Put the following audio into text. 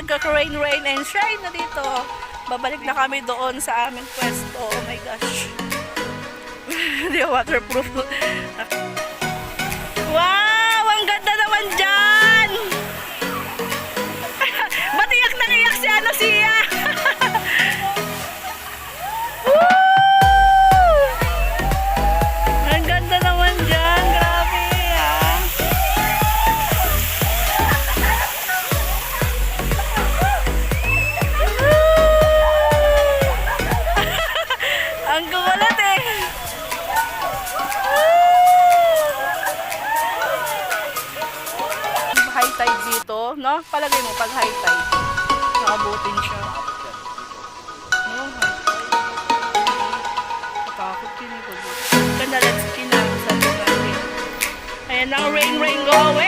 nagka-rain and shine na dito. Babalik na kami doon sa aming pwesto. Oh my gosh. Hindi waterproof. Wow! Ang ganda naman dyan! Ba't iyak na iyak si ano siya? Ang ganda naman dyan. Grabe ah. Ang gulat eh. High tide dito, no? Palagay mo pag high tide, nakabutin siya. No, high tide. Natakot yun ko dito. Ganda, let's kinang sa natin. Ayan ang rain go away.